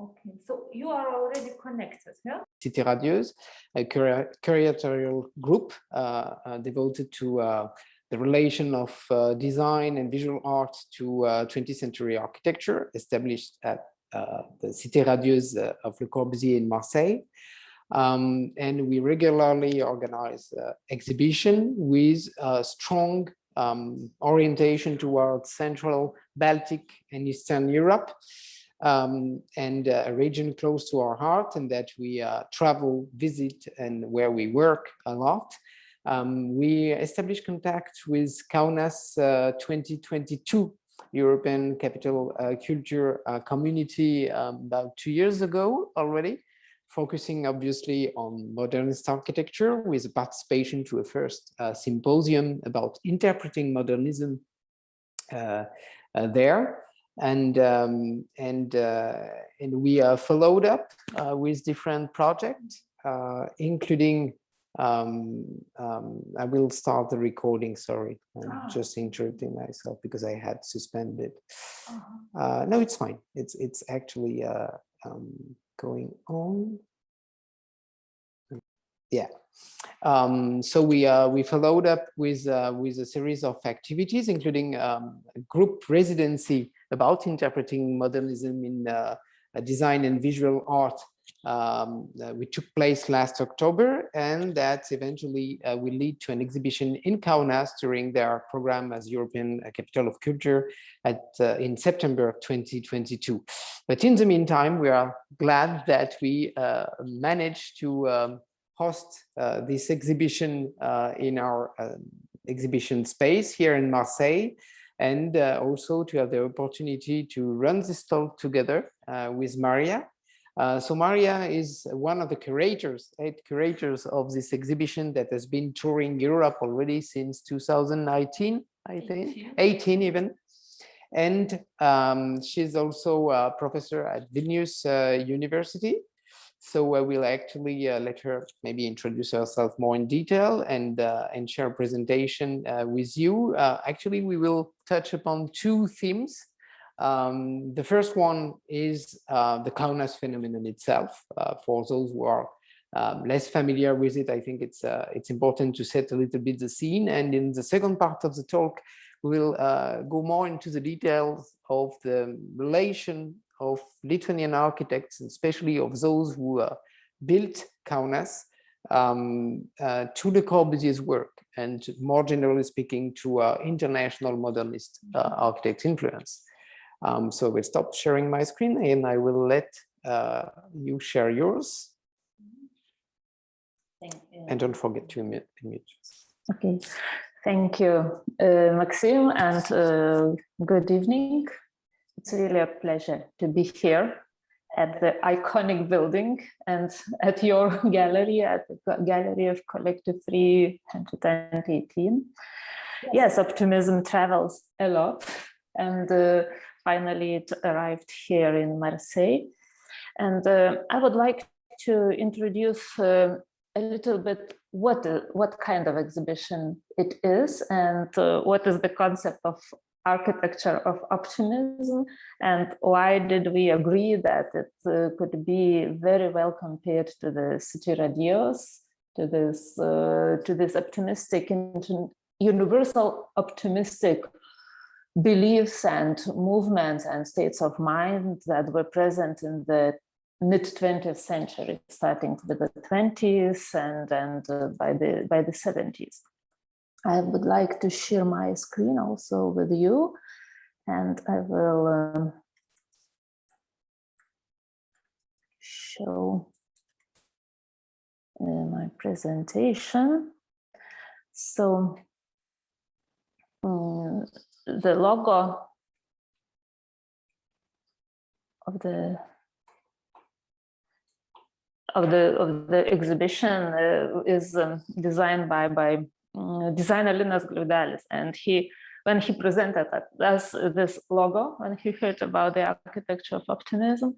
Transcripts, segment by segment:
Okay, so you are already connected, yeah? City Radios, a curatorial group devoted to the relation of design and visual art to 20th century architecture, established at the Cité Radieuses of Le Corbusier in Marseille. And we regularly organize exhibition with a strong orientation towards Central, Baltic, and Eastern Europe, and a region close to our heart, and that we travel, visit, and where we work a lot. We established contact with Kaunas 2022 European Capital Culture Community about 2 years ago already, focusing obviously on modernist architecture with a participation to a first symposium about interpreting modernism there. And we followed up with different projects, including I will start the recording. Sorry, I'm just interrupting myself because I had suspended. No, it's fine. It's actually going on. Yeah. So we followed up with a series of activities, including a group residency about interpreting modernism in design and visual art, which took place last October, and that eventually will lead to an exhibition in Kaunas during their program as European Capital of Culture in September 2022. But in the meantime, we are glad that we managed to host this exhibition in our exhibition space here in Marseille, and also to have the opportunity to run this talk together with Maria. So Maria is one of the curators, 8 curators of this exhibition that has been touring Europe already since 2019, I think, 18 even. And she's also a professor at Vilnius University. So I will actually let her maybe introduce herself more in detail and share a presentation with you. Actually, we will touch upon 2 themes. The first one is the Kaunas phenomenon itself. For those who are less familiar with it, I think it's important to set a little bit the scene. And in the second part of the talk, we'll go more into the details of the relation of Lithuanian architects, especially of those who built Kaunas, to Le Corbusier's work, and more generally speaking, to international modernist architect influence. So we'll stop sharing my screen and I will let you share yours. Thank you. And don't forget to mute. Okay, thank you, Maxim, and good evening. It's really a pleasure to be here at the iconic building and at your gallery, at the Gallery of Collective 318. Yes, optimism travels a lot, and finally it arrived here in Marseille. And I would like to introduce a little bit what kind of exhibition it is, and what is the concept of architecture of optimism, and why did we agree that it could be very well compared to the City Radios, to this optimistic, universal optimistic beliefs and movements and states of mind that were present in the mid-20th century, starting with the 20s and by the 70s. I would like to share my screen also with you, and I will show my presentation. So the logo of the exhibition is designed by designer Linas Gliaudelis, and when he presented us this logo, when he heard about the architecture of optimism,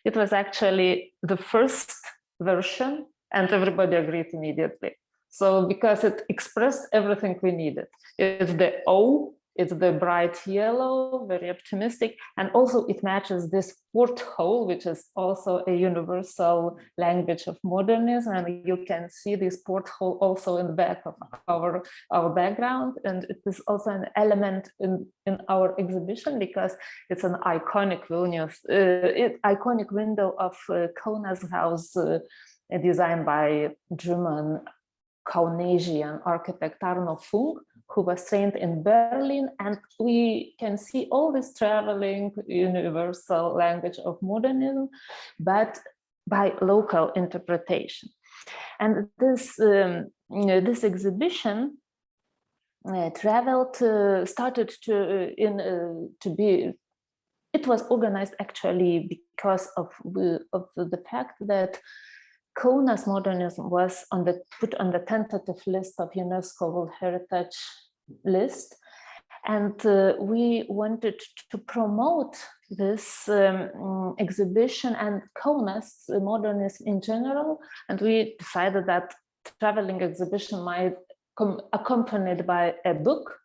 it was actually the first version, and everybody agreed immediately. So because it expressed everything we needed. It's the O It's the bright yellow, very optimistic, and also it matches this porthole, which is also a universal language of modernism. And you can see this porthole also in the back of our background. And it is also an element in our exhibition because it's an iconic iconic window of Kaunas house designed by German Kaunasian architect Arno Funk, who was trained in Berlin, and we can see all this traveling universal language of modernism, but by local interpretation. And this this exhibition started to be. It was organized actually because of the fact that Kaunas modernism was put on the tentative list of UNESCO World Heritage list, and we wanted to promote this exhibition and Kaunas modernism in general, and we decided that traveling exhibition might accompanied by a book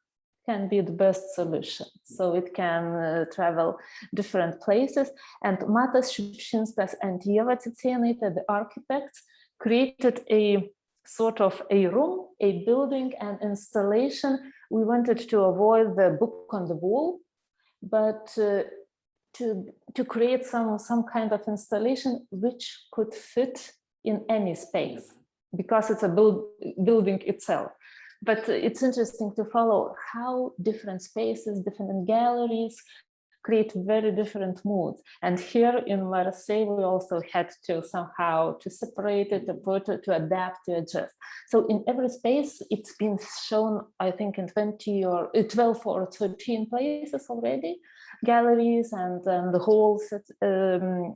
can be the best solution. So it can travel different places. And Matas Šiupšinskas and Ieva Cicėnaitė, the architects, created a sort of a room, a building, and installation. We wanted to avoid the book on the wall, but to create some kind of installation which could fit in any space, because it's a building itself. But it's interesting to follow how different spaces, different galleries create very different moods. And here in Marseille, we also had to somehow to separate it, to adapt, to adjust. So in every space, it's been shown, I think, in 12 or 13 places already, galleries and the halls,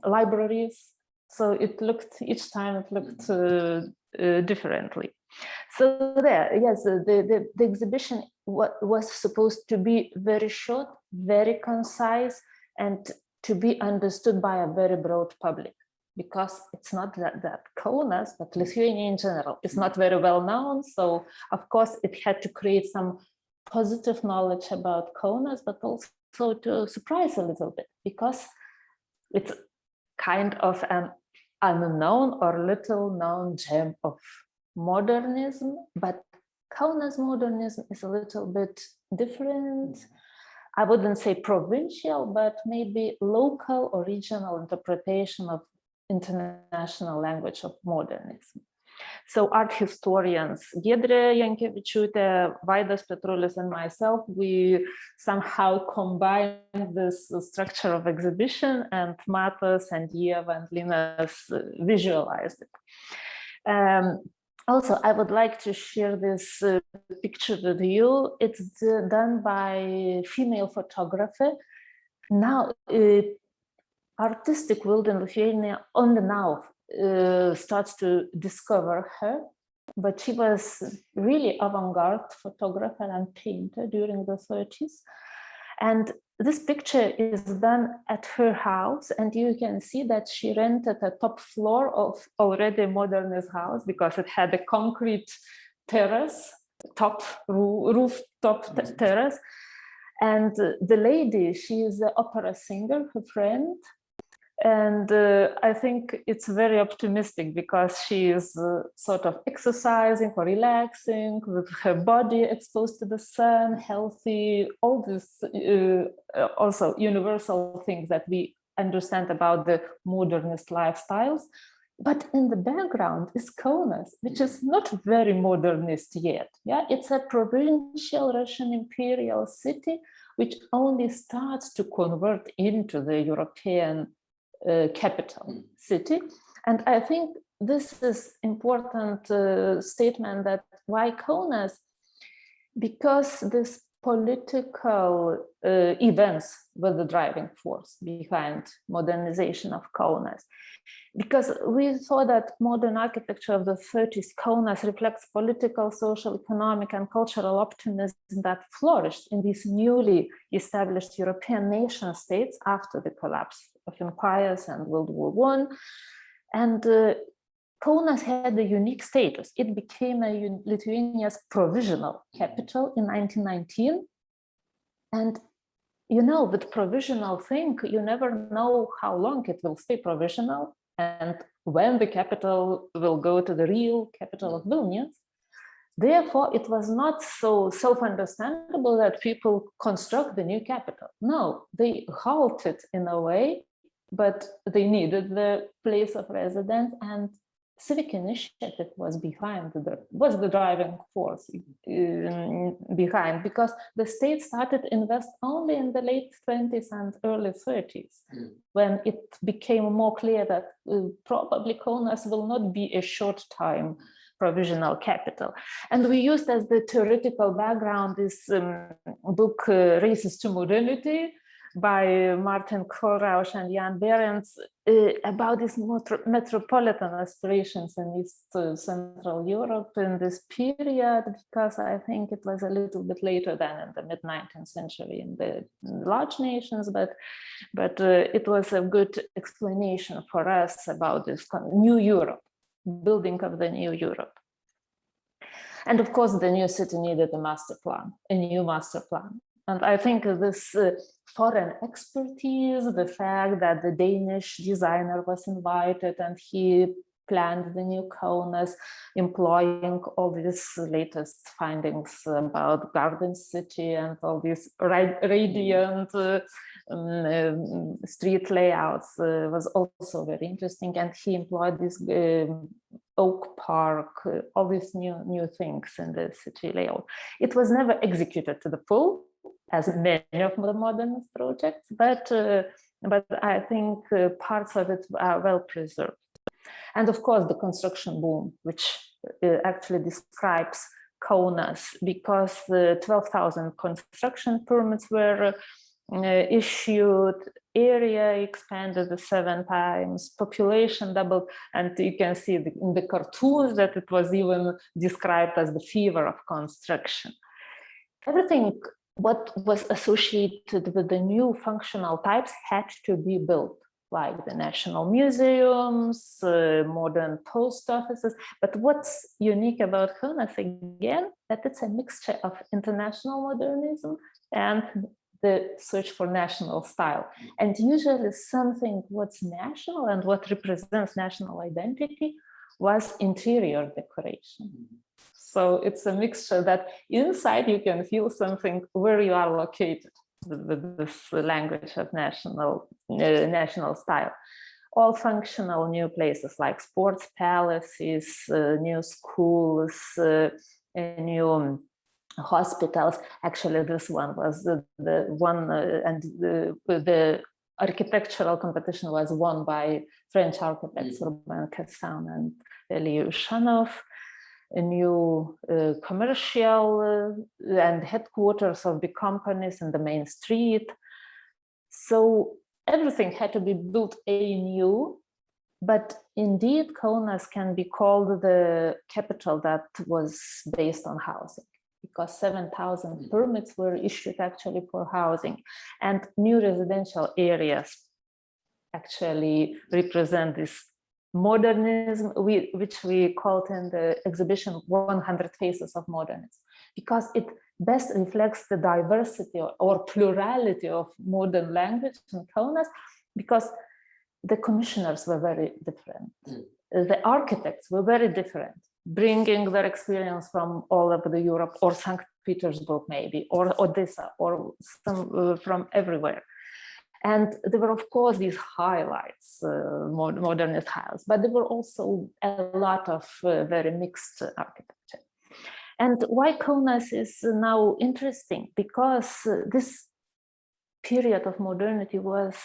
libraries. So it looked, each time it looked differently. So there, yes, the exhibition was supposed to be very short, very concise, and to be understood by a very broad public, because it's not that Kaunas, but Lithuania in general is not very well known. So of course it had to create some positive knowledge about Kaunas, but also to surprise a little bit, because it's kind of an unknown or little known gem of modernism, but Kaunas modernism is a little bit different. I wouldn't say provincial, but maybe local or regional interpretation of international language of modernism. So art historians Giedrė Jankevičiūtė, Vaidas Petrulis, and myself, we somehow combined this structure of exhibition, and Matas and Ieva and Linas visualized it. Also, I would like to share this picture with you. It's done by female photographer. Now, artistic world in Lithuania only now starts to discover her, but she was really avant-garde photographer and painter during the 30s. And this picture is done at her house, and you can see that she rented a top floor of already modernist house because it had a concrete terrace, rooftop terrace. And the lady, she is an opera singer, her friend. And I think it's very optimistic because she is sort of exercising or relaxing with her body exposed to the sun, healthy, all these also universal things that we understand about the modernist lifestyles. But in the background is Kaunas, which is not very modernist yet. Yeah, it's a provincial Russian imperial city, which only starts to convert into the European capital city. And I think this is important statement that why Kaunas, because this political events were the driving force behind modernization of Kaunas. Because we saw that modern architecture of the 30s, Kaunas reflects political, social, economic, and cultural optimism that flourished in these newly established European nation states after the collapse of empires and World War I. And Kaunas had a unique status. It became Lithuania's provisional capital in 1919. And with provisional thing, you never know how long it will stay provisional and when the capital will go to the real capital of Vilnius. Therefore, it was not so self-understandable that people construct the new capital. No, they halted in a way, but they needed the place of residence, and civic initiative was the driving force behind, because the state started to invest only in the late 20s and early 30s, when it became more clear that probably Kaunas will not be a short time provisional capital. And we used as the theoretical background this book, Races to Modernity, by Martin Kohlrausch and Jan Behrens, about these metropolitan aspirations in East Central Europe in this period, because I think it was a little bit later than in the mid-19th century in the large nations, but it was a good explanation for us about this new Europe, building of the new Europe. And of course, the new city needed a master plan, a new master plan. And I think this foreign expertise, the fact that the Danish designer was invited and he planned the new Kaunas, employing all these latest findings about Garden City and all these radiant street layouts was also very interesting. And he employed this Oak Park, all these new things in the city layout. It was never executed to the full, as many of the modernist projects, but I think parts of it are well preserved. And of course, the construction boom, which actually describes Kaunas, because the 12,000 construction permits were issued, area expanded 7 times, population doubled, and you can see in the cartoons that it was even described as the fever of construction. Everything what was associated with the new functional types had to be built, like the national museums, modern post offices. But what's unique about Kaunas, again, that it's a mixture of international modernism and the search for national style. And usually something what's national and what represents national identity was interior decoration. So it's a mixture that inside you can feel something where you are located, with this language of national style. All functional new places like sports palaces, new schools, new hospitals. Actually, this one was the one, and the architectural competition was won by French architects Urbain Cassin and Elie Ushanov. A new commercial and headquarters of the companies in the main street. So everything had to be built anew, but indeed Kaunas can be called the capital that was based on housing, because 7,000 permits were issued actually for housing, and new residential areas actually represent this modernism, which we called in the exhibition 100 Faces of Modernism, because it best reflects the diversity or plurality of modern language in Kaunas, because the commissioners were very different. The architects were very different, bringing their experience from all over the Europe, or St. Petersburg maybe, or Odessa, or some from everywhere. And there were, of course, these highlights, modernist highlights, but there were also a lot of very mixed architecture. And why Kaunas is now interesting? Because this period of modernity was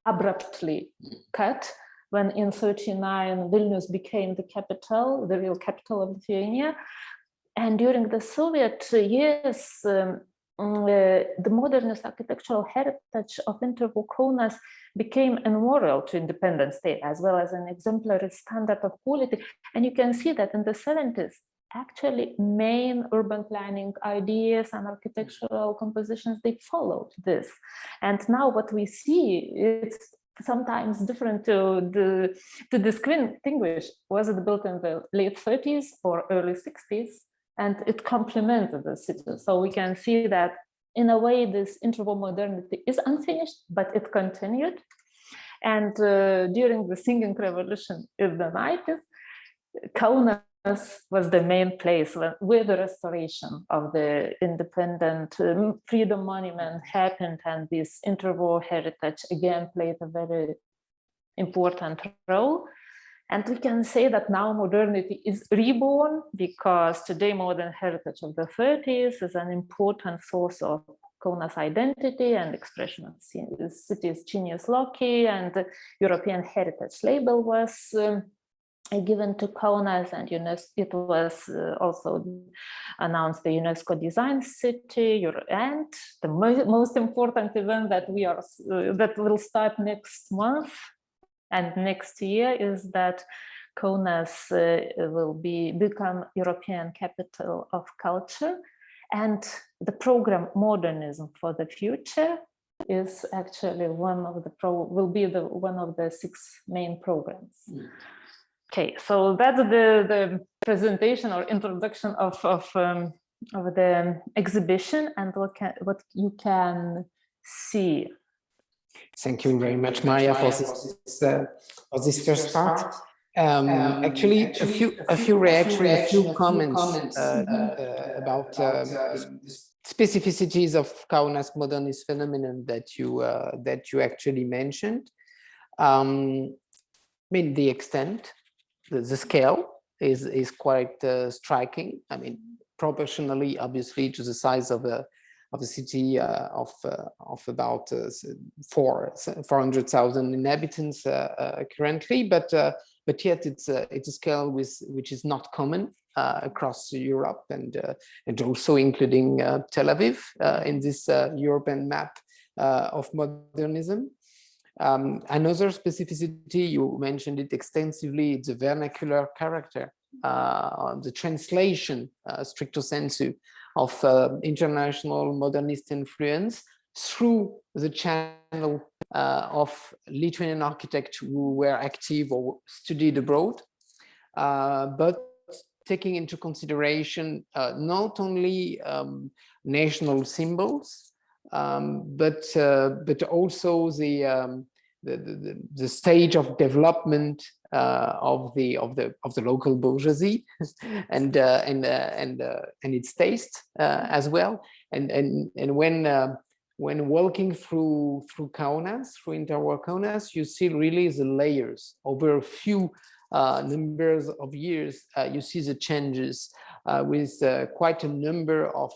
abruptly cut when in 1939 Vilnius became the capital, the real capital of Lithuania. And during the Soviet years, the modernist architectural heritage of interval Kaunas became a memorial to independent state, as well as an exemplary standard of quality. And you can see that in the 70s, actually main urban planning ideas and architectural compositions, they followed this. And now what we see, it's sometimes different to distinguish, was it built in the late 30s or early 60s? And it complemented the city. So we can see that in a way, this interval modernity is unfinished, but it continued. And during the singing revolution in the 90s, Kaunas was the main place where the restoration of the independent freedom monument happened, and this interwar heritage again played a very important role. And we can say that now modernity is reborn, because today modern heritage of the 30s is an important source of Kaunas identity and expression of the city's genius loci, and the European heritage label was given to Kaunas, and it was also announced the UNESCO Design City. And the most important event that will start next month and next year is that Kaunas will become European Capital of Culture, and the program Modernism for the Future is actually one of the 6 main programs. Okay, so that's the presentation or introduction of the exhibition and what you can see. Thank you very much, Maria, for this first part. Actually, a few reactions, a few comments about the specificities of Kaunas modernist phenomenon that you actually mentioned. I mean, the extent, the scale is quite striking. I mean, proportionally, obviously, to the size of a city of about 400,000 inhabitants currently, but yet it's a scale which is not common across Europe, and also including Tel Aviv in this European map of modernism. Another specificity, you mentioned it extensively, it's the vernacular character, the translation, stricto sensu, of international modernist influence through the channel of Lithuanian architects who were active or studied abroad, but taking into consideration not only national symbols, but also the stage of development of the local bourgeoisie and its taste as well. And when walking through Kaunas, through interwar Kaunas, you see really the layers over a few numbers of years. You see the changes with quite a number of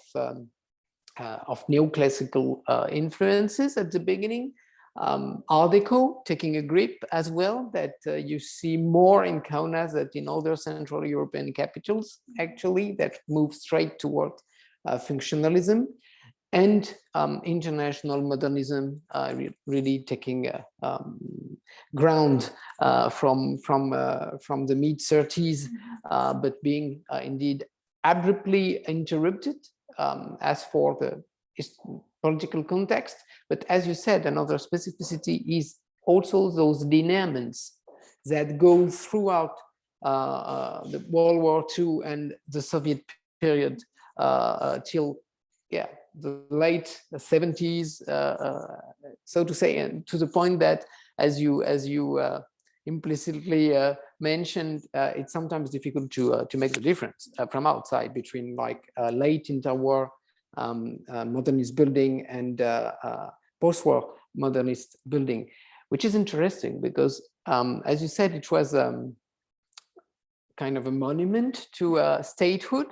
neoclassical influences at the beginning. Art Deco taking a grip as well, that you see more in Kaunas than in other Central European capitals, actually, that move straight toward functionalism, and international modernism really taking ground from the mid-30s, but being indeed abruptly interrupted as for the political context. But as you said, another specificity is also those lineaments that go throughout the World War II and the Soviet period till the late 70s, so to say, and to the point that, as you implicitly mentioned, it's sometimes difficult to make the difference from outside between like late interwar modernist building and post-war modernist building, which is interesting because, as you said, it was kind of a monument to statehood,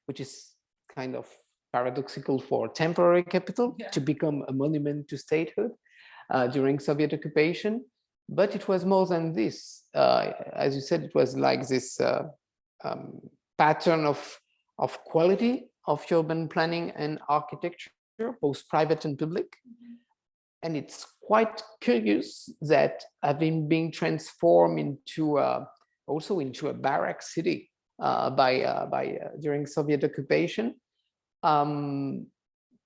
which is kind of paradoxical for temporary capital to become a monument to statehood during Soviet occupation. But it was more than this. As you said, it was like this pattern of quality of urban planning and architecture, both private and public. And it's quite curious that having been transformed into also into a barrack city during Soviet occupation,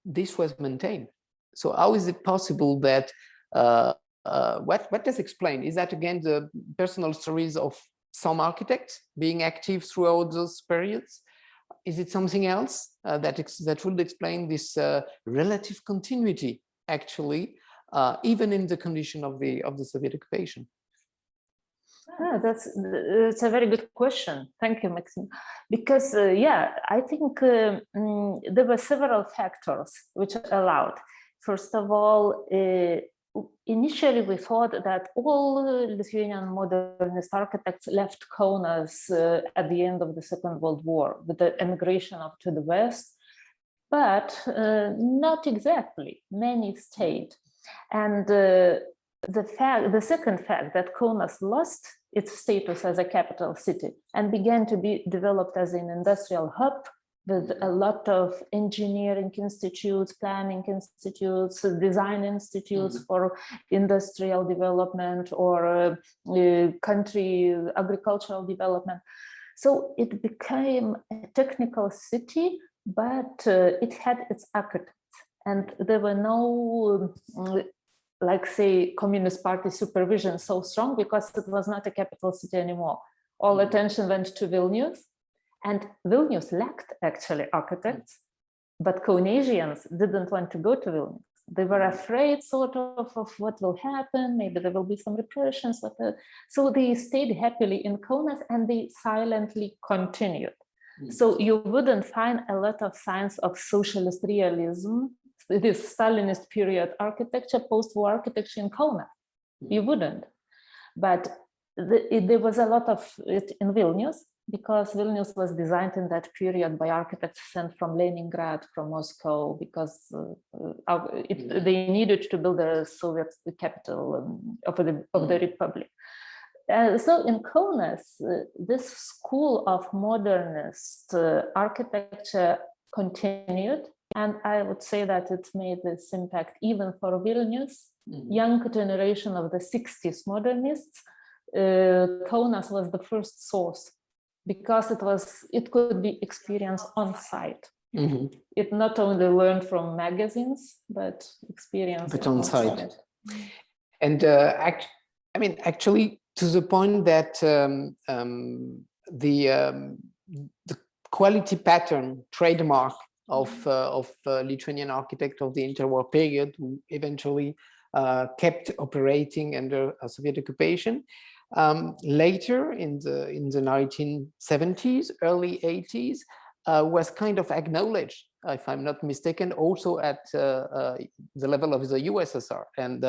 this was maintained. So how is it possible that what does explain? Is that again the personal stories of some architects being active throughout those periods? Is it something else that would explain this relative continuity, actually, even in the condition of the Soviet occupation? That's a very good question. Thank you, Maxime. Because yeah, I think there were several factors which allowed. First of all, initially we thought that all Lithuanian modernist architects left Kaunas at the end of the Second World War with the emigration to the West, but not exactly. Many stayed, and the second fact that Kaunas lost its status as a capital city and began to be developed as an industrial hub with a lot of engineering institutes, planning institutes, design institutes for industrial development or country agricultural development. So it became a technical city, but it had its architects, and there were no like say Communist Party supervision so strong because it was not a capital city anymore. All attention went to Vilnius, and Vilnius lacked actually architects, but Kaunasians didn't want to go to Vilnius. They were afraid sort of what will happen, maybe there will be some repressions, so they stayed happily in Kaunas and they silently continued. So you wouldn't find a lot of signs of socialist realism, this Stalinist period architecture, post-war architecture in Kaunas. You wouldn't. But there was a lot of it in Vilnius, because Vilnius was designed in that period by architects sent from Leningrad, from Moscow, because they needed to build a Soviet capital of the Republic. So in Kaunas, this school of modernist architecture continued. And I would say that it made this impact even for Vilnius, young generation of the 60s modernists. Kaunas was the first source because it could be experienced on site. It not only learned from magazines, but experienced on site. And actually, to the point that the quality pattern trademark of Lithuanian architect of the interwar period, who eventually kept operating under a Soviet occupation. Later in the 1970s, early 80s, was kind of acknowledged, if I'm not mistaken, also at the level of the USSR, and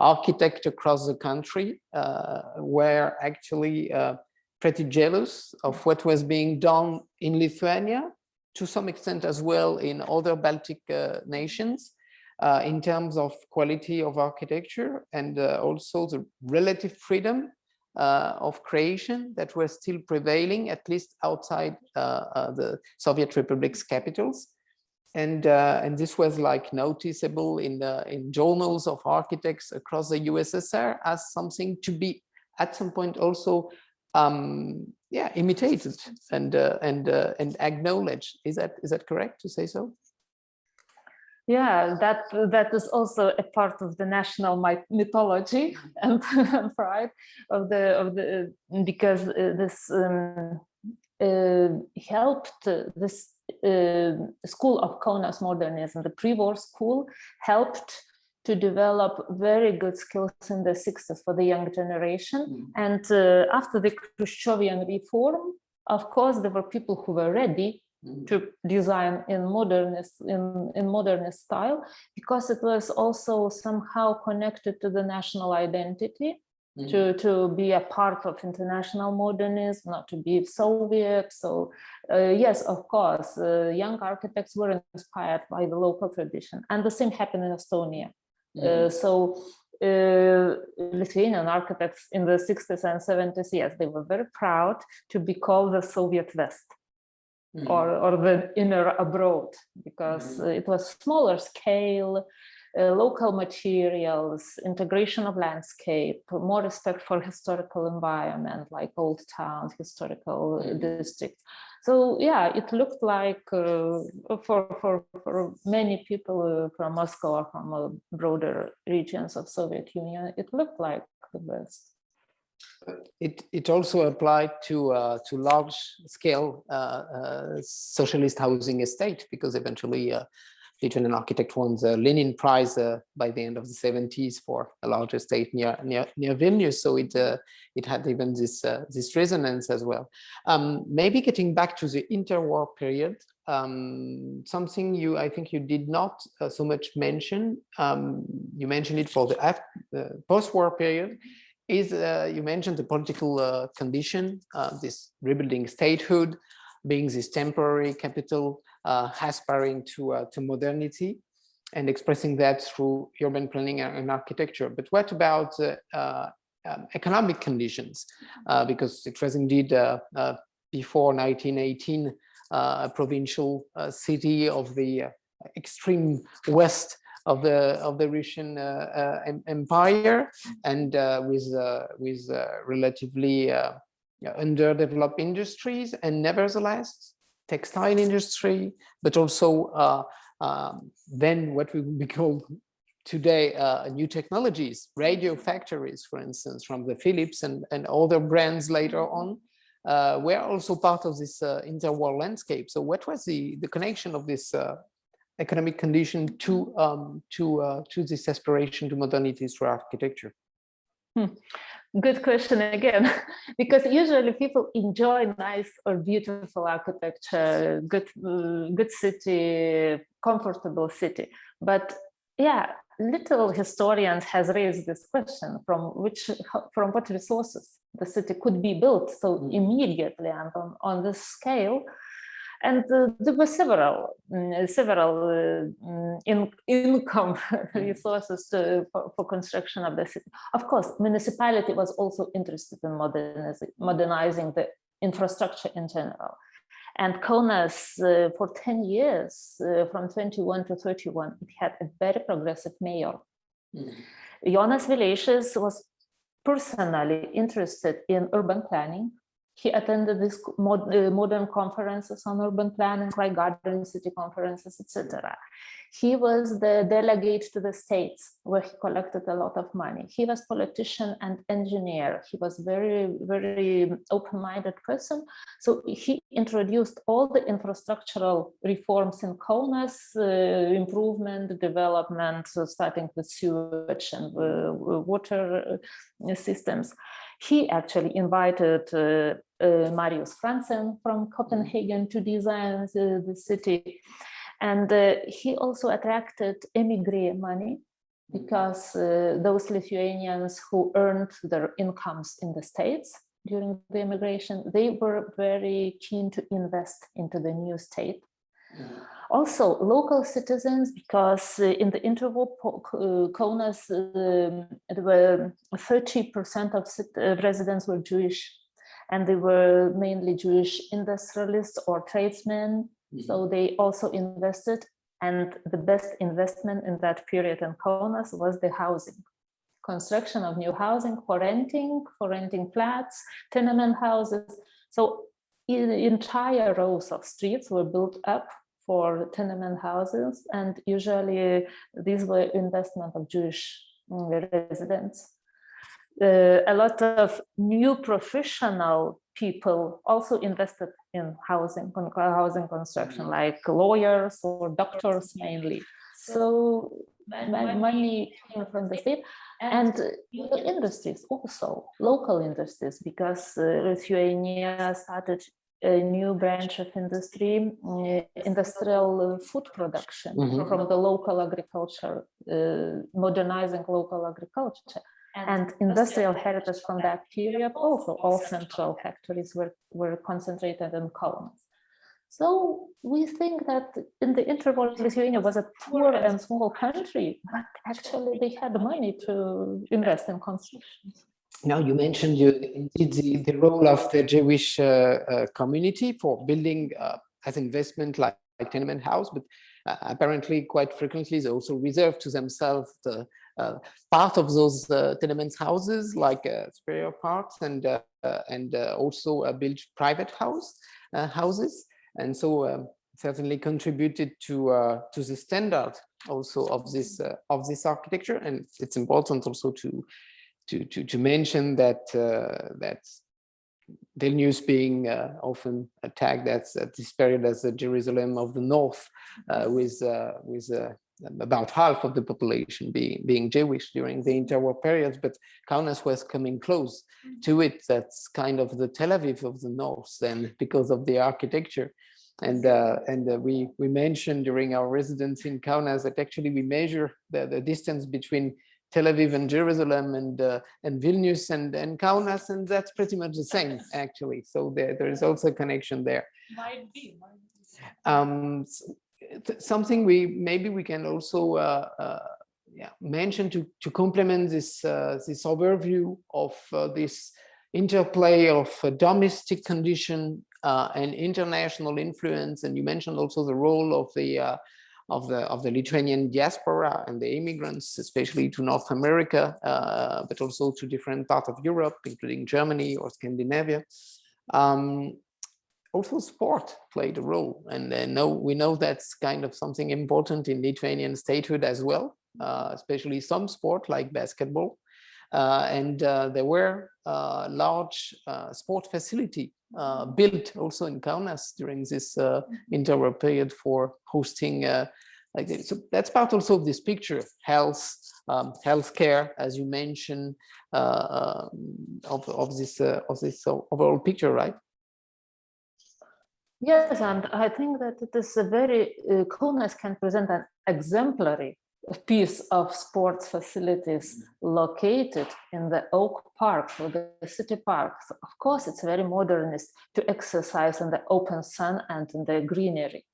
architects across the country were actually pretty jealous of what was being done in Lithuania, to some extent as well in other Baltic nations, in terms of quality of architecture and also the relative freedom of creation that was still prevailing, at least outside the Soviet Republic's capitals. And this was like noticeable in journals of architects across the USSR as something to be at some point also imitated and acknowledged. Is that correct to say so? Yeah, that is also a part of the national mythology and pride of the because this helped this school of Kaunas modernism, the pre-war school, helped to develop very good skills in the 60s for the young generation. And after the Khrushchevian reform, of course, there were people who were ready to design in modernist style, because it was also somehow connected to the national identity, to be a part of international modernism, not to be Soviet. So yes, of course, young architects were inspired by the local tradition, and the same happened in Estonia. So Lithuanian architects in the 60s and 70s, yes, they were very proud to be called the Soviet West. Or the inner abroad, because it was smaller scale, local materials, integration of landscape, more respect for historical environment, like old towns, historical districts. So yeah, it looked like for many people from Moscow or from broader regions of Soviet Union, it looked like the West. It also applied to large scale socialist housing estate, because eventually Lithuanian architect won the Lenin Prize by the end of the 70s for a large estate near Vilnius. So it had even this resonance as well. Maybe getting back to the interwar period, something I think you did not so much mention. You mentioned it for the post-war period. You mentioned the political condition, this rebuilding statehood, being this temporary capital, aspiring to modernity, and expressing that through urban planning and architecture. But what about economic conditions? Because it was indeed before 1918 a provincial city of the extreme west of the Russian Empire, and with relatively underdeveloped industries, and nevertheless textile industry, but also then what we would call today new technologies, radio factories, for instance, from the Philips and other brands later on, were also part of this interwar landscape. So what was the connection of this economic condition to this aspiration to modernity through architecture? Good question again, because usually people enjoy nice or beautiful architecture, good city, comfortable city. But yeah, little historians has raised this question: from what resources the city could be built so immediately and on this scale. And there were several income resources for construction of the city. Of course, municipality was also interested in modernizing the infrastructure in general. And Kaunas, for 10 years, from 21 to 31, it had a very progressive mayor. Jonas Vileišis was personally interested in urban planning. He attended these modern conferences on urban planning, like Garden City conferences, etc. He was the delegate to the states, where he collected a lot of money. He was politician and engineer. He was very, very open-minded person. So he introduced all the infrastructural reforms in Kaunas, improvement, development, starting with sewage and water systems. He actually invited Marius Franzen from Copenhagen to design the city. And he also attracted emigre money, because those Lithuanians who earned their incomes in the States during the immigration, they were very keen to invest into the new state. Also, local citizens, because in the interwar Kaunas, there were 30% of residents were Jewish, and they were mainly Jewish industrialists or tradesmen. So they also invested, and the best investment in that period in Kaunas was the housing. Construction of new housing for renting flats, tenement houses. So entire rows of streets were built up for tenement houses, and usually these were investment of Jewish residents. A lot of new professional people also invested in housing construction, like lawyers or doctors mainly. So money came from the state, and industries also, local industries, because Lithuania started a new branch of industry, industrial food production from the local agriculture, modernizing local agriculture. And industrial heritage from that period also, all central factories were concentrated in Kaunas. So we think that in the interwar, Lithuania was a poor and small country, but actually they had money to invest in construction. Now, you mentioned indeed the role of the Jewish community for building as investment like tenement house, but apparently quite frequently they also reserve to themselves the part of those tenement houses, like superior parks, and also build private houses, and so certainly contributed to the standard also of this architecture. And it's important also to to mention that Vilnius being often tagged at this period as the Jerusalem of the North, with about half of the population being Jewish during the interwar periods, but Kaunas was coming close to it. That's kind of the Tel Aviv of the North, then, because of the architecture. And we mentioned during our residence in Kaunas that actually we measure the distance between Tel Aviv and Jerusalem and Vilnius and Kaunas, and that's pretty much the same, actually. So there is also a connection there. Might be. Something we can also mention to complement this overview of this interplay of domestic condition and international influence. And you mentioned also the role of the Lithuanian diaspora and the immigrants, especially to North America, but also to different parts of Europe, including Germany or Scandinavia. Also, sport played a role, and we know that's kind of something important in Lithuanian statehood as well, especially some sport like basketball. And there were large sport facility built also in Kaunas during this interwar period for hosting. So that's part also of this picture: health, healthcare, as you mentioned, of this overall picture, right? Yes, and I think that it is a very Kaunas can present an exemplary piece of sports facilities located in the Oak Park, or the city park. So of course, it's very modernist to exercise in the open sun and in the greenery.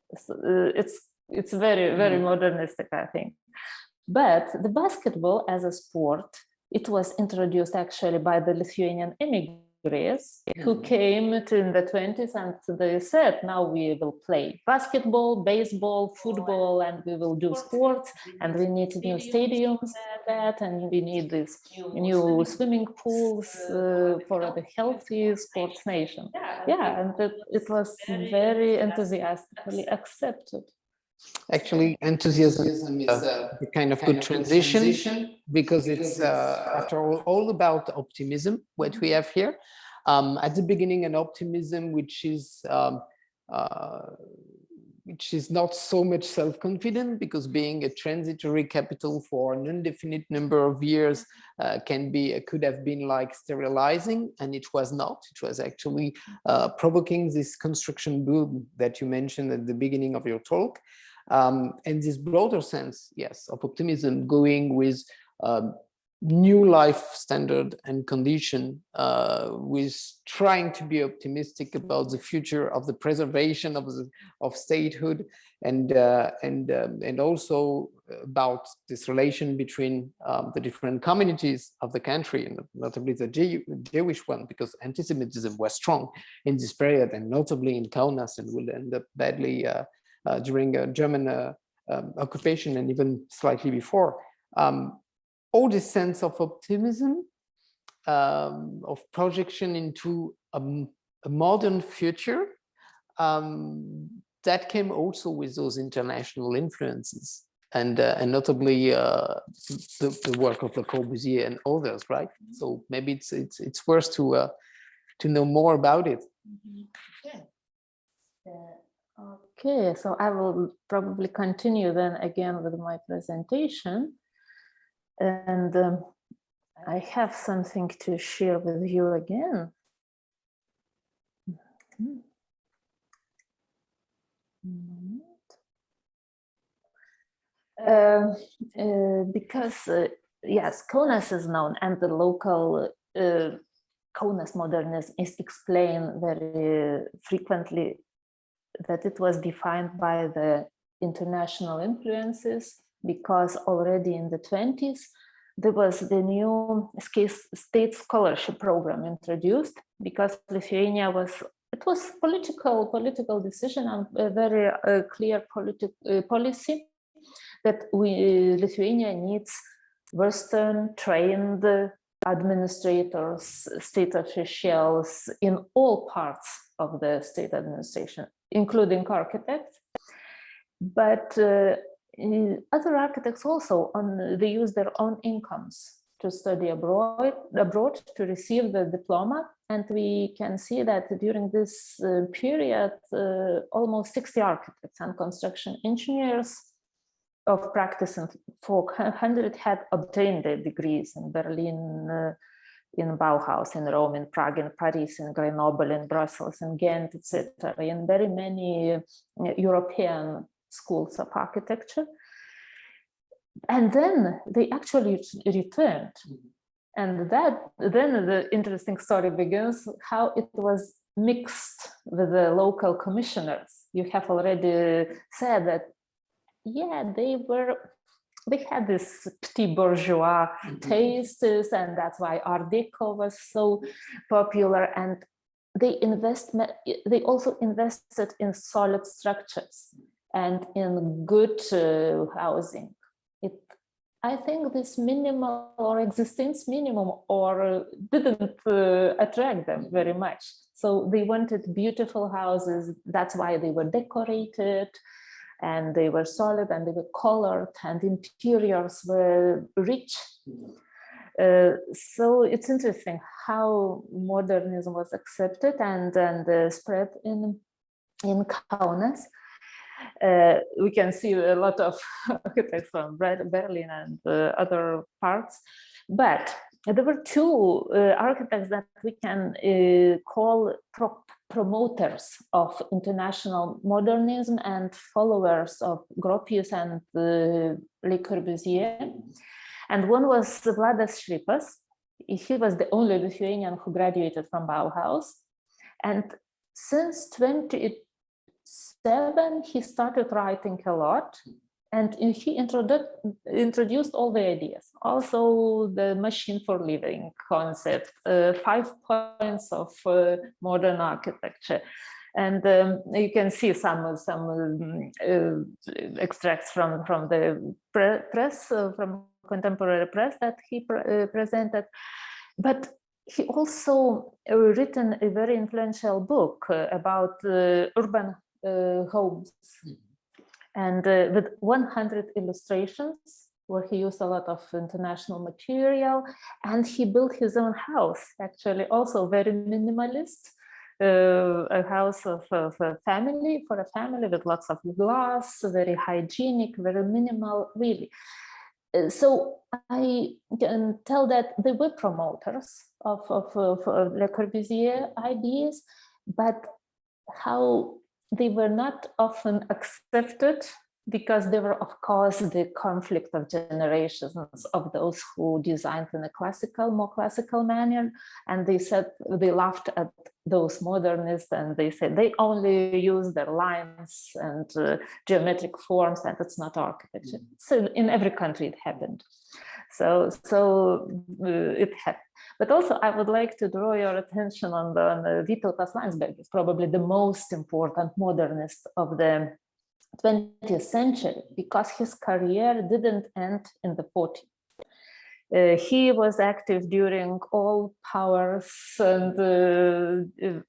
It's very, very modernistic, I think. But the basketball as a sport, it was introduced actually by the Lithuanian immigrants who came in the 20s, and they said, now we will play basketball, baseball, football, and we will do sports, and we need new stadiums and we need these new swimming pools for the healthy sports nation. Yeah, and it was very enthusiastically accepted. Actually, enthusiasm is a kind of good transition, because it's after all about optimism, what we have here. At the beginning, an optimism which is not so much self-confident, because being a transitory capital for an indefinite number of years could have been like sterilizing, and it was not. It was actually provoking this construction boom that you mentioned at the beginning of your talk. And this broader sense, yes, of optimism, going with new life standard and condition, with trying to be optimistic about the future of the preservation of statehood, and also about this relation between the different communities of the country, and notably the Jewish one, because anti-Semitism was strong in this period, and notably in Kaunas, and will end up badly during German occupation, and even slightly before. All this sense of optimism, of projection into a modern future, that came also with those international influences, and notably the work of Le Corbusier and others, right? So maybe it's worth to know more about it. Okay, so I will probably continue then again with my presentation. And I have something to share with you again. Because, yes, Kaunas is known, and the local Kaunas modernism is explained very frequently that it was defined by the international influences, because already in the 20s, there was the new state scholarship program introduced, because Lithuania was political decision and a very clear policy that Lithuania needs Western trained administrators, state officials in all parts of the state administration, including architects. But other architects also, they use their own incomes to study abroad to receive the diploma. And we can see that during this period, almost 60 architects and construction engineers of practice and 400 had obtained their degrees in Berlin, in Bauhaus, in Rome, in Prague, in Paris, in Grenoble, in Brussels, in Ghent, etc., in very many European schools of architecture. And then they actually returned. And then the interesting story begins, how it was mixed with the local commissioners. You have already said that, yeah, they had this petit bourgeois tastes, and that's why Art Deco was so popular. And they also invested in solid structures and in good housing. I think this minimal or existence minimum didn't attract them very much. So they wanted beautiful houses. That's why they were decorated, and they were solid, and they were colored, and interiors were rich. So it's interesting how modernism was accepted and spread in Kaunas. We can see a lot of architects from Berlin and other parts, but there were two architects that we can call promoters of international modernism and followers of Gropius and Le Corbusier. And one was Vladas Šripas. He was the only Lithuanian who graduated from Bauhaus. And since 2007, he started writing a lot, and he introduced all the ideas. Also the machine for living concept, 5 points of modern architecture. And you can see some extracts from the press, from contemporary press that he presented. But he also written a very influential book about urban homes, and with 100 illustrations, where he used a lot of international material, and he built his own house, actually also very minimalist, a house of a family, for a family, with lots of glass, very hygienic, very minimal, really. So I can tell that they were promoters of Le Corbusier ideas, but how they were not often accepted, because there were, of course, the conflict of generations of those who designed in a more classical manner, and they said, they laughed at those modernists, and they said they only use their lines and geometric forms, and it's not architecture. So in every country it happened. So it happened. But also I would like to draw your attention on the Vytautas Landsbergis, probably the most important modernist of the 20th century, because his career didn't end in the 40s. He was active during all powers and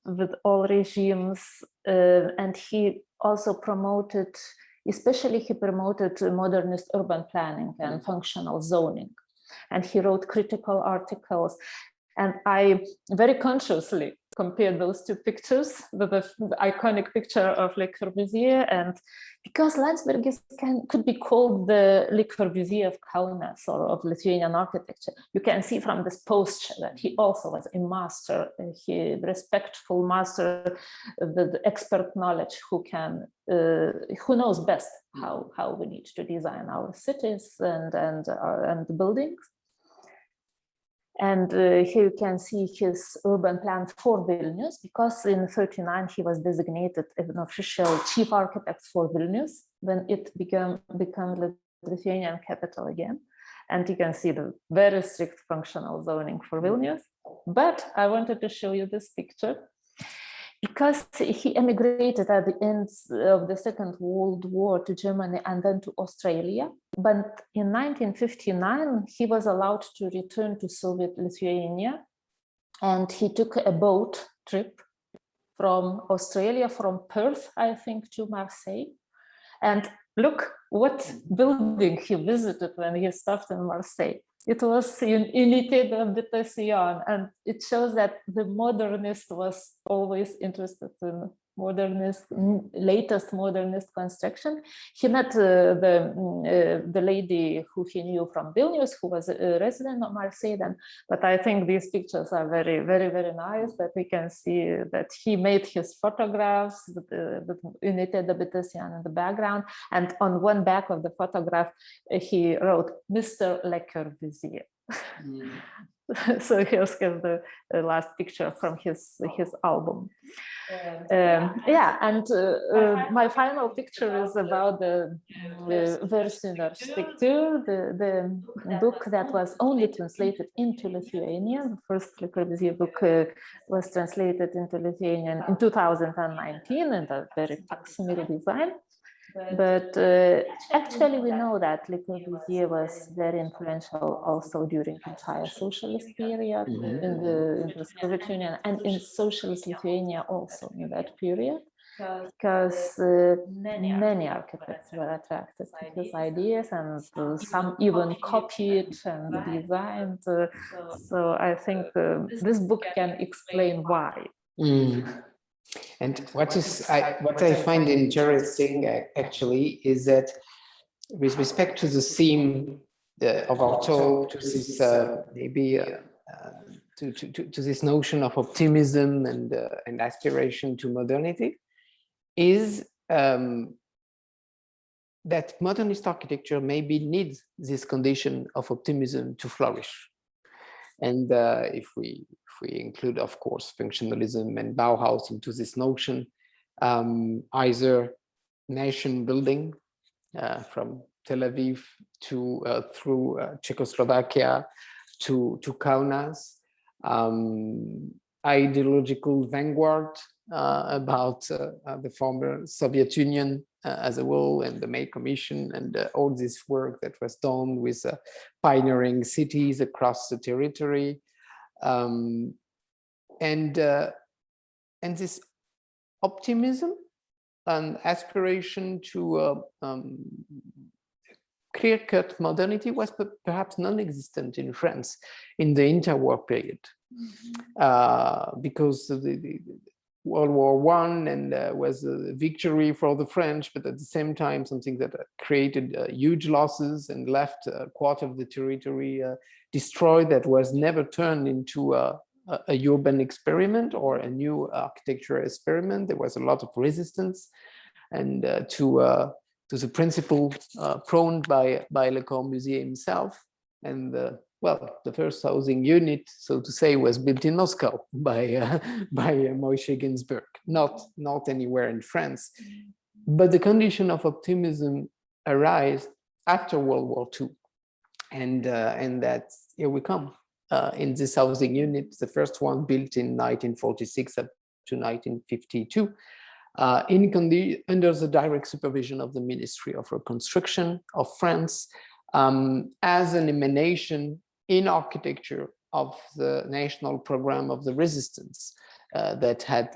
with all regimes, and he also promoted, especially he promoted modernist urban planning and functional zoning. And he wrote critical articles. And I very consciously compared those two pictures with the iconic picture of Le Corbusier, and because Landsbergis could be called the Le Corbusier of Kaunas or of Lithuanian architecture. You can see from this posture that he also was a master, a respectful master with expert knowledge, who knows best how we need to design our cities and buildings. And here you can see his urban plan for Vilnius, because in 1939 he was designated as an official chief architect for Vilnius when it became the Lithuanian capital again. And you can see the very strict functional zoning for Vilnius. But I wanted to show you this picture, because he emigrated at the end of the Second World War to Germany and then to Australia. But in 1959, he was allowed to return to Soviet Lithuania, and he took a boat trip from Australia, from Perth, I think, to Marseille. And look what building he visited when he stopped in Marseille. it was unité d'habitation, and it shows that the modernist was always interested in latest modernist construction. He met the lady who he knew from Vilnius, who was a resident of Marseille then. But I think these pictures are very, very, very nice, that we can see that he made his photographs with unité d'habitation in the background. And on one back of the photograph, he wrote, Mr. Le Corbusier. So here's the last picture from his album. Yeah, and my final picture is about the Vers une Architektūra, the book that was only translated into Lithuanian. The first Le Corbusier book was translated into Lithuanian in 2019 in a very facsimile design. But actually, we know that Le Corbusier was very influential also during the entire socialist period in the Soviet Union and in socialist Lithuania also in that period, because many architects were attracted to his ideas, and some even copied and designed. So I think this book can explain why. And what I find interesting actually is that with respect to the theme of our talk, to this to this notion of optimism and aspiration to modernity, is that modernist architecture maybe needs this condition of optimism to flourish. And if we include, of course, functionalism and Bauhaus into this notion, either nation building from Tel Aviv to through Czechoslovakia to Kaunas, ideological vanguard about the former Soviet Union as a whole, and the May Commission, and all this work that was done with pioneering cities across the territory, and this optimism and aspiration to clear-cut modernity was perhaps non-existent in France in the interwar period, because of the World War I and was a victory for the French, but at the same time something that created huge losses and left a quarter of the territory destroyed, that was never turned into a urban experiment or a new architecture experiment. There was a lot of resistance, and to the principle prone by Le Corbusier himself. And well, the first housing unit, so to say, was built in Moscow by Moshe Ginsburg, not anywhere in France. But the condition of optimism arose after World War II, and that's here we come in this housing unit, the first one built in 1946 up to 1952, under the direct supervision of the Ministry of Reconstruction of France, as an emanation in architecture of the national program of the resistance that had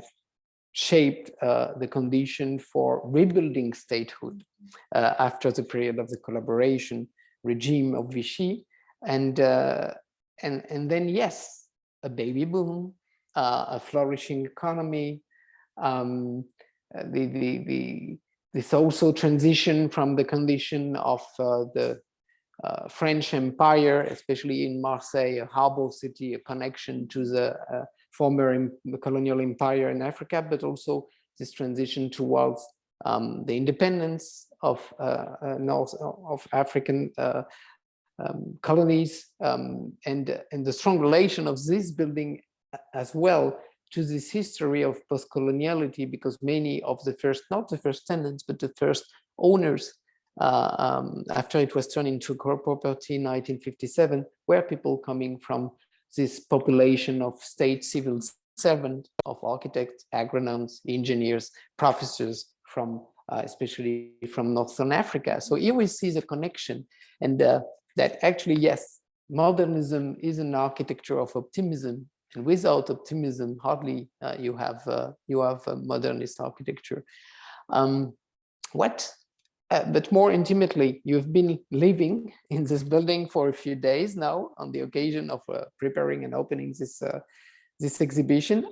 shaped the condition for rebuilding statehood after the period of the collaboration regime of Vichy, and then yes, a baby boom, a flourishing economy, this also transition from the condition of the French Empire, especially in Marseille, a harbor city, a connection to the former colonial empire in Africa, but also this transition towards the independence of North of African colonies, and the strong relation of this building as well to this history of post-coloniality, because many of the first, not the first tenants, but the first owners, after it was turned into core property in 1957, were people coming from this population of state civil servants, of architects, agronomes, engineers, professors from especially from Northern Africa. So here we see the connection, and that actually, yes, modernism is an architecture of optimism, and without optimism, hardly you have a modernist architecture. What but more intimately, you've been living in this building for a few days now on the occasion of preparing and opening this exhibition.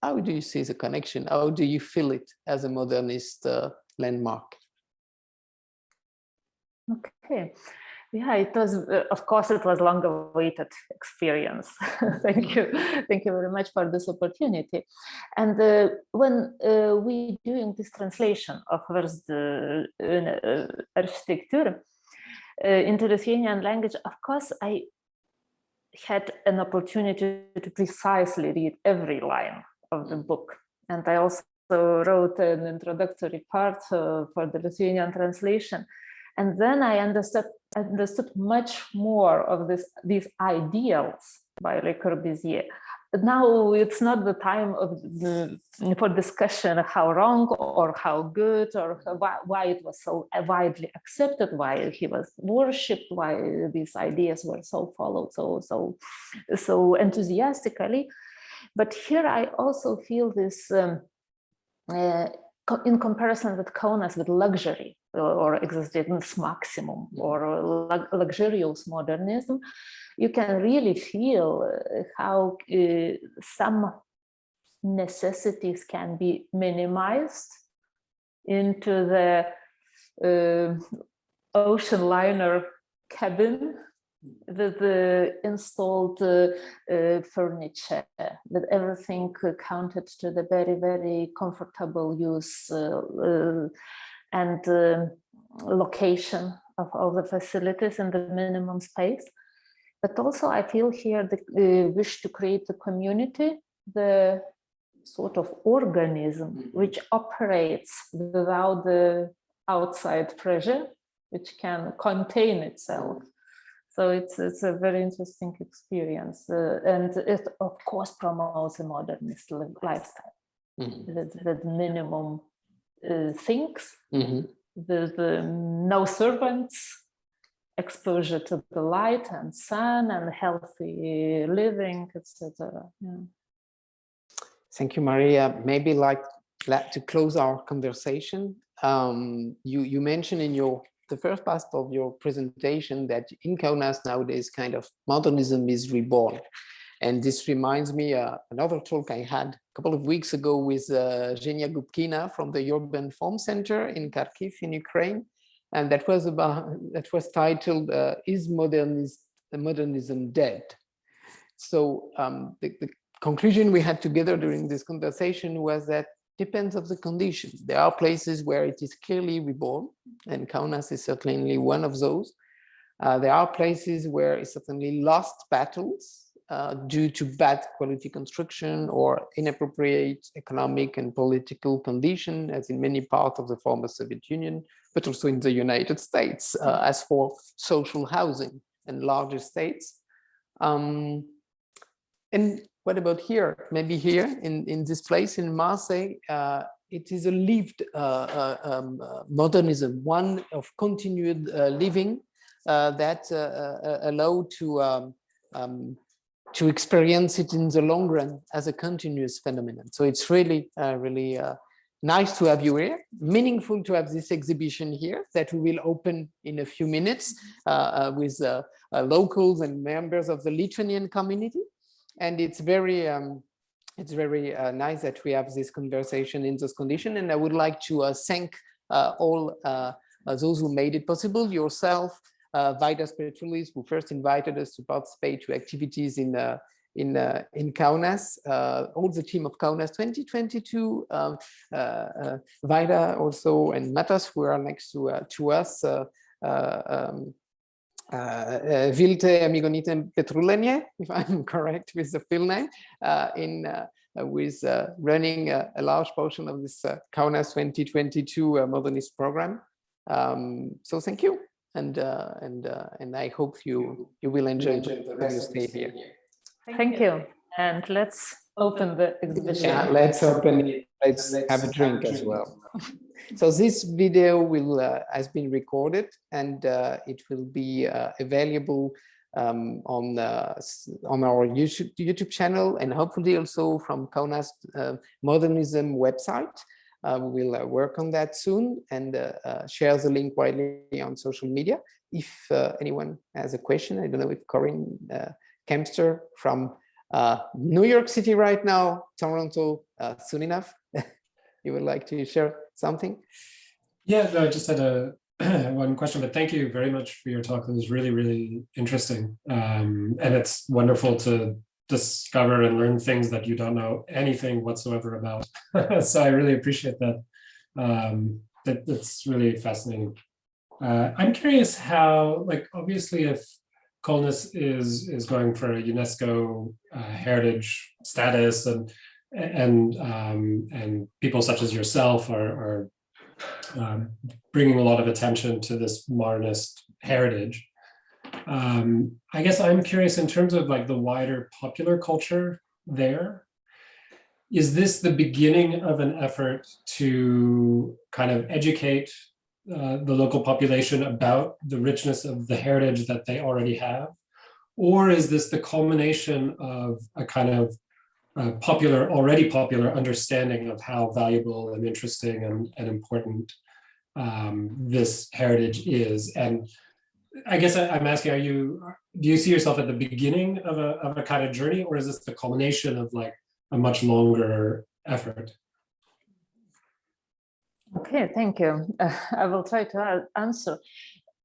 How do you see the connection? How do you feel it as a modernist landmark? Okay. Yeah, it was, of course, it was long-awaited experience. Thank you. Thank you very much for this opportunity. And when we doing this translation of Architektūra into Lithuanian language, of course, I had an opportunity to precisely read every line of the book. And I also wrote an introductory part for the Lithuanian translation. And then I understood much more of these ideals by Le Corbusier. Now it's not the time for discussion how wrong or how good or why it was so widely accepted, why he was worshipped, why these ideas were so followed so enthusiastically. But here I also feel this in comparison with Kaunas, with luxury or existence maximum or luxurious modernism, you can really feel how some necessities can be minimized into the ocean liner cabin with the installed furniture, with everything counted to the very, very comfortable use and location of all the facilities in the minimum space. But also I feel here the wish to create a community, the sort of organism which operates without the outside pressure, which can contain itself. So it's a very interesting experience, and it of course promotes a modernist lifestyle with minimum things, with no servants, exposure to the light and sun, and healthy living, etc. Yeah. Thank you, Maria. Maybe like to close our conversation, you mentioned in the first part of your presentation that in Kaunas nowadays kind of modernism is reborn. And this reminds me another talk I had a couple of weeks ago with Zhenya Gubkina from the Urban Form Center in Kharkiv in Ukraine. And that was titled, Is Modernism Dead? So the conclusion we had together during this conversation was that depends on the conditions. There are places where it is clearly reborn, and Kaunas is certainly one of those. There are places where it's certainly lost battles due to bad quality construction or inappropriate economic and political condition, as in many parts of the former Soviet Union, but also in the United States, as for social housing and larger states. And what about here? Maybe here in this place in Marseille, it is a lived modernism, one of continued living that allow to experience it in the long run as a continuous phenomenon. So it's really, really nice to have you here, meaningful to have this exhibition here that we will open in a few minutes with locals and members of the Lithuanian community. And it's very nice that we have this conversation in this condition. And I would like to thank all those who made it possible, yourself, Vaidas Petrulis, who first invited us to participate to activities in Kaunas, all the team of Kaunas 2022, Vaida also, and Matas, who are next to us, Vilte Amigonite Petrulenie, if I'm correct with the full name, with running a large portion of this Kaunas 2022 modernist program. So thank you, and I hope you will enjoy the rest of your stay here. Thank you, and let's open the exhibition. Yeah, let's open it. Let's have a drink as well. So this video has been recorded, and it will be available on our YouTube channel, and hopefully also from Kaunas Modernism website. We will work on that soon and share the link widely on social media. If anyone has a question, I don't know if Corinne Kempster from New York City right now, Toronto soon enough, you would like to share something? Yeah, no, I just had a one question, but thank you very much for your talk. It was really, really interesting. And it's wonderful to discover and learn things that you don't know anything whatsoever about. So I really appreciate that. That's really fascinating. I'm curious how, like, obviously if Kaunas is going for a UNESCO heritage status, and people such as yourself are bringing a lot of attention to this modernist heritage. I guess I'm curious in terms of like the wider popular culture there. Is this the beginning of an effort to kind of educate the local population about the richness of the heritage that they already have? Or is this the culmination of a kind of already popular understanding of how valuable and interesting and important this heritage is? And I guess I'm asking, do you see yourself at the beginning of a kind of journey, or is this the culmination of like a much longer effort? Okay, thank you. I will try to answer.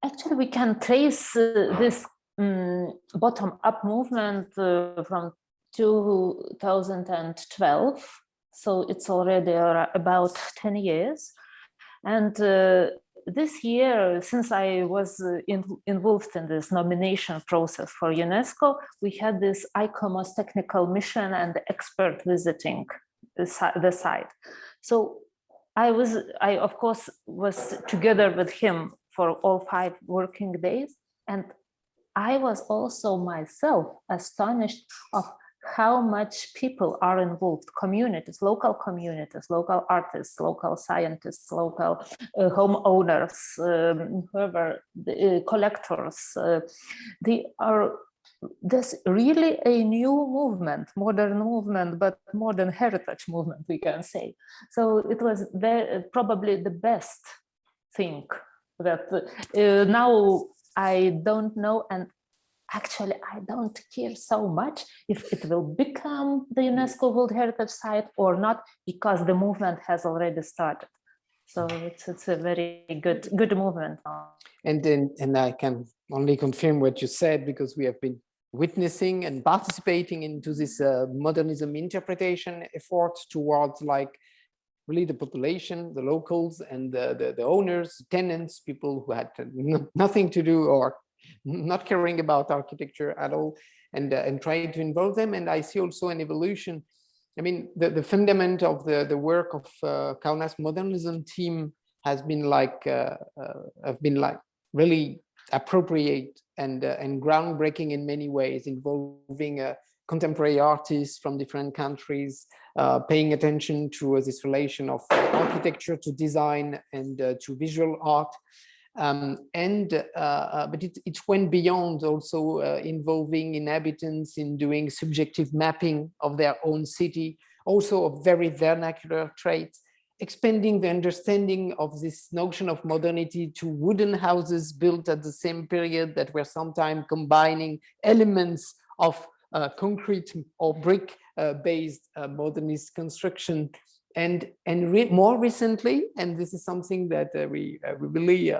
Actually, we can trace this bottom-up movement from 2012. So it's already about 10 years. And this year, since I was involved in this nomination process for UNESCO, we had this ICOMOS technical mission and expert visiting the site. So I of course was together with him for all 5 working days, and I was also myself astonished of how much people are involved, communities, local artists, local scientists, local homeowners, whoever, collectors. There's really a new movement, modern movement, but modern heritage movement, we can say. So it was probably the best thing that now I don't know, and actually, I don't care so much if it will become the UNESCO World Heritage Site or not, because the movement has already started. So it's a very good movement. And I can only confirm what you said, because we have been witnessing and participating into this modernism interpretation effort towards like really the population, the locals, and the owners, tenants, people who had nothing to do or not caring about architecture at all, and trying to involve them. And I see also an evolution. I mean, the fundament of the work of Kaunas modernism team has been like really appropriate and groundbreaking in many ways, involving contemporary artists from different countries, paying attention to this relation of architecture to design and to visual art. But it went beyond, also involving inhabitants in doing subjective mapping of their own city, also of very vernacular traits, expanding the understanding of this notion of modernity to wooden houses built at the same period that were sometimes combining elements of concrete or brick based modernist construction. And more recently, and this is something that we really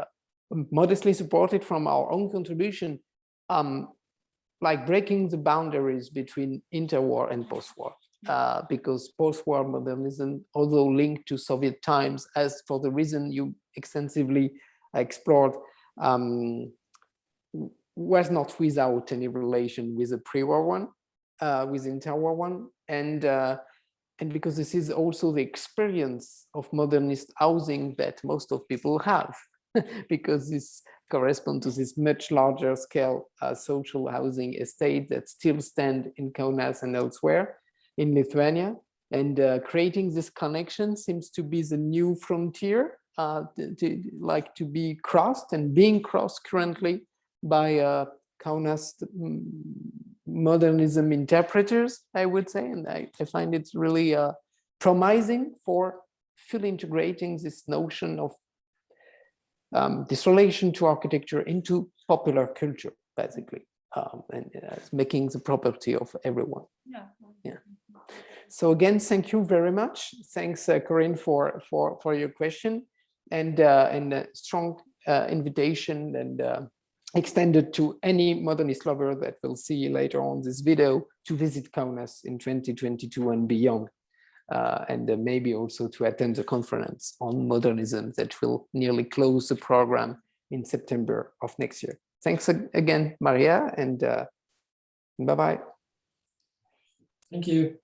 modestly supported from our own contribution, like breaking the boundaries between interwar and post-war, because post-war modernism, although linked to Soviet times, as for the reason you extensively explored, was not without any relation with the pre-war one, with the interwar one, and because this is also the experience of modernist housing that most of people have. Because this corresponds to this much larger scale social housing estate that still stand in Kaunas and elsewhere in Lithuania. And creating this connection seems to be the new frontier, to be crossed and being crossed currently by Kaunas modernism interpreters, I would say. And I find it really promising for fully integrating this notion of this relation to architecture into popular culture, basically, and making the property of everyone. Yeah. So again, thank you very much. Thanks, Corinne, for your question, and a strong invitation and extended to any modernist lover that will see later on this video to visit Kaunas in 2022 and beyond. And maybe also to attend the conference on modernism that will nearly close the program in September of next year. Thanks again, Maria, and bye-bye. Thank you.